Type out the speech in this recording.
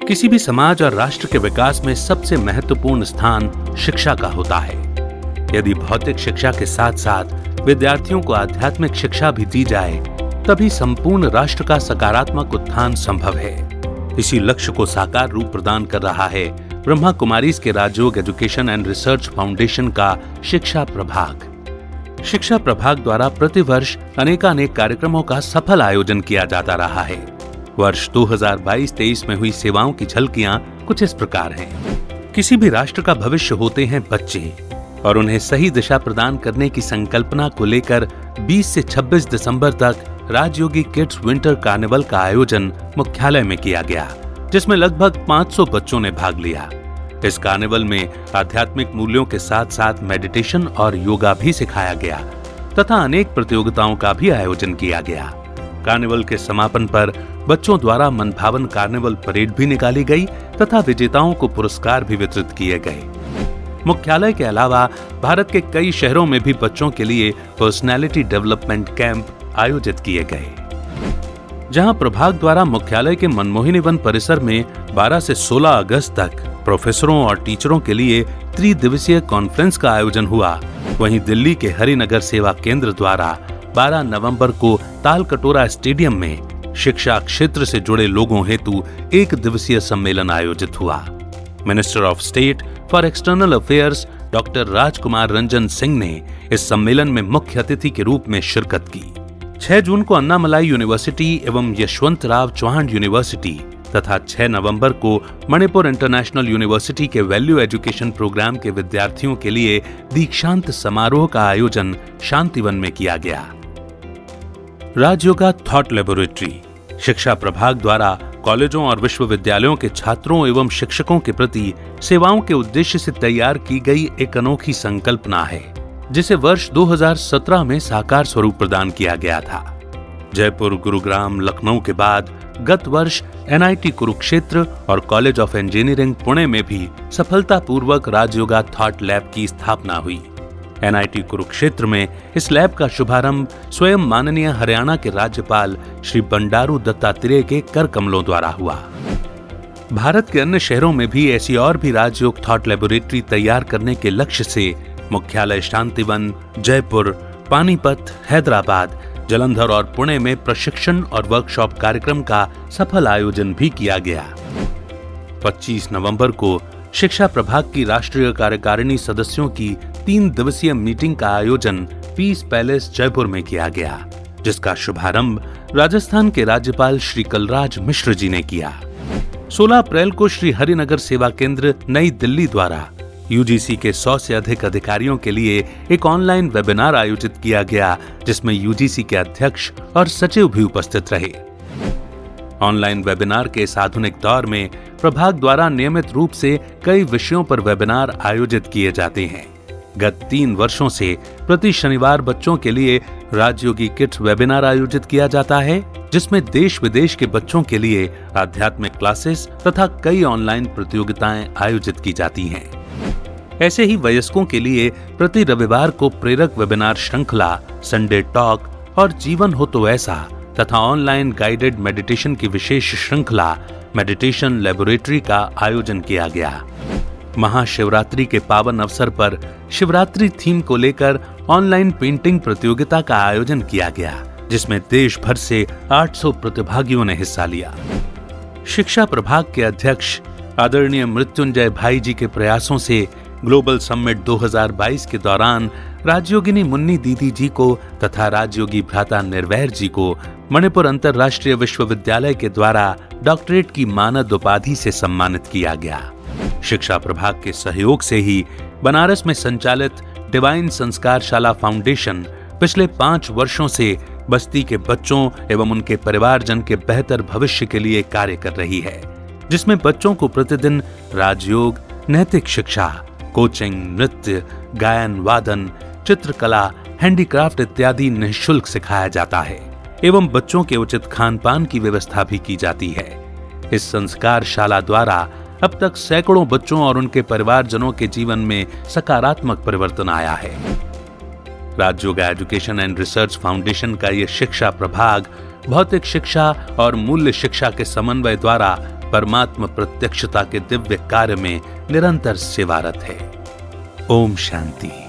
किसी भी समाज और राष्ट्र के विकास में सबसे महत्वपूर्ण स्थान शिक्षा का होता है। यदि भौतिक शिक्षा के साथ साथ विद्यार्थियों को आध्यात्मिक शिक्षा भी दी जाए, तभी संपूर्ण राष्ट्र का सकारात्मक उत्थान संभव है। इसी लक्ष्य को साकार रूप प्रदान कर रहा है ब्रह्मा कुमारीज के राजयोग एजुकेशन एंड रिसर्च फाउंडेशन का शिक्षा प्रभाग। शिक्षा प्रभाग द्वारा प्रतिवर्ष अनेकानेक कार्यक्रमों का सफल आयोजन किया जाता रहा है। वर्ष 2022-23 में हुई सेवाओं की झलकियां कुछ इस प्रकार हैं। किसी भी राष्ट्र का भविष्य होते हैं बच्चे, और उन्हें सही दिशा प्रदान करने की संकल्पना को लेकर 20 से 26 दिसंबर तक राजयोगी किड्स विंटर कार्निवल का आयोजन मुख्यालय में किया गया, जिसमें लगभग 500 बच्चों ने भाग लिया। इस कार्निवल में आध्यात्मिक मूल्यों के साथ साथ मेडिटेशन और योगा भी सिखाया गया तथा अनेक प्रतियोगिताओं का भी आयोजन किया गया। कार्निवल के समापन पर बच्चों द्वारा मनभावन कार्निवल परेड भी निकाली गई तथा विजेताओं को पुरस्कार भी वितरित किए गए। मुख्यालय के अलावा भारत के कई शहरों में भी बच्चों के लिए पर्सनैलिटी डेवलपमेंट कैंप आयोजित किए गए, जहां प्रभाग द्वारा मुख्यालय के मनमोहिनी वन परिसर में 12 से 16 अगस्त तक प्रोफेसरों और टीचरों के लिए त्रिदिवसीय कॉन्फ्रेंस का आयोजन हुआ। वहीं दिल्ली के हरिनगर सेवा केंद्र द्वारा 12 नवंबर को तालकटोरा स्टेडियम में शिक्षा क्षेत्र से जुड़े लोगों हेतु एक दिवसीय सम्मेलन आयोजित हुआ। Minister of state for external affairs doctor Rajkumar Ranjan Singh ने इस सम्मेलन में मुख्य अतिथि के रूप में शिरकत की। 6 जून को अन्नामलाई यूनिवर्सिटी एवं यशवंतराव चौहान यूनिवर्सिटी तथा 6 नवंबर को मणिपुर इंटरनेशनल यूनिवर्सिटी के वैल्यू एजुकेशन प्रोग्राम के विद्यार्थियों के लिए दीक्षांत समारोह का आयोजन शांतिवन में किया गया। राजयोगा थॉट लेबोरेटरी शिक्षा प्रभाग द्वारा कॉलेजों और विश्वविद्यालयों के छात्रों एवं शिक्षकों के प्रति सेवाओं के उद्देश्य से तैयार की गई एक अनोखी संकल्पना है, जिसे वर्ष 2017 में साकार स्वरूप प्रदान किया गया था। जयपुर, गुरुग्राम, लखनऊ के बाद गत वर्ष NIT कुरुक्षेत्र और कॉलेज ऑफ इंजीनियरिंग पुणे में भी सफलतापूर्वक राजयोगा थॉट लैब की स्थापना हुई। NIT कुरुक्षेत्र में इस लैब का शुभारंभ स्वयं माननीय हरियाणा के राज्यपाल श्री बंडारू दत्तात्रेय के कर कमलों द्वारा हुआ। भारत के अन्य शहरों में भी ऐसी और भी राजयोग थॉट लेबोरेटरी तैयार करने के लक्ष्य से मुख्यालय शांतिवन, जयपुर, पानीपत, हैदराबाद, जालंधर और पुणे में प्रशिक्षण और वर्कशॉप कार्यक्रम का सफल आयोजन भी किया गया। 25 नवंबर को शिक्षा प्रभाग की राष्ट्रीय कार्यकारिणी सदस्यों की 3 दिवसीय मीटिंग का आयोजन पीस पैलेस जयपुर में किया गया, जिसका शुभारंभ राजस्थान के राज्यपाल श्री कलराज मिश्र जी ने किया। 16 अप्रैल को श्री हरिनगर सेवा केंद्र नई दिल्ली द्वारा UGC के 100 से अधिक अधिकारियों के लिए एक ऑनलाइन वेबिनार आयोजित किया गया, जिसमें UGC के अध्यक्ष और सचिव भी उपस्थित रहे। ऑनलाइन वेबिनार के इस आधुनिक दौर में प्रभाग द्वारा नियमित रूप से कई विषयों पर वेबिनार आयोजित किए जाते हैं। गत 3 वर्षों से प्रति शनिवार बच्चों के लिए राजयोगी किड्स वेबिनार आयोजित किया जाता है, जिसमें देश विदेश के बच्चों के लिए आध्यात्मिक क्लासेस तथा कई ऑनलाइन प्रतियोगिताएं आयोजित की जाती हैं। ऐसे ही वयस्कों के लिए प्रति रविवार को प्रेरक वेबिनार श्रृंखला, संडे टॉक और जीवन हो तो ऐसा तथा ऑनलाइन गाइडेड मेडिटेशन की विशेष श्रृंखला मेडिटेशन लेबोरेटरी का आयोजन किया गया। महाशिवरात्रि के पावन अवसर पर शिवरात्रि थीम को लेकर ऑनलाइन पेंटिंग प्रतियोगिता का आयोजन किया गया, जिसमें देश भर से 800 प्रतिभागियों ने हिस्सा लिया। शिक्षा प्रभाग के अध्यक्ष आदरणीय मृत्युंजय भाई जी के प्रयासों से ग्लोबल समिट 2022 के दौरान राजयोगिनी मुन्नी दीदी जी को तथा राजयोगी भ्राता निर्वैर जी को मणिपुर अंतर्राष्ट्रीय विश्वविद्यालय के द्वारा डॉक्टरेट की मानद उपाधि से सम्मानित किया गया। शिक्षा प्रभाग के सहयोग से ही बनारस में संचालित डिवाइन संस्कारशाला फाउंडेशन पिछले 5 वर्षों से बस्ती के बच्चों एवं उनके परिवारजन के बेहतर भविष्य के लिए कार्य कर रही है, जिसमें बच्चों को प्रतिदिन राजयोग, नैतिक शिक्षा, कोचिंग, नृत्य, गायन, वादन, चित्रकला, हैंडीक्राफ्ट इत्यादि निःशुल्क सिखाया जाता है एवं बच्चों के उचित खान पान की व्यवस्था भी की जाती है। इस संस्कारशाला द्वारा अब तक सैकड़ों बच्चों और उनके परिवारजनों के जीवन में सकारात्मक परिवर्तन आया है। Rajyoga education and research foundation का यह शिक्षा प्रभाग भौतिक शिक्षा और मूल्य शिक्षा के समन्वय द्वारा परमात्मा प्रत्यक्षता के दिव्य कार्य में निरंतर सेवारत है। ओम शांति।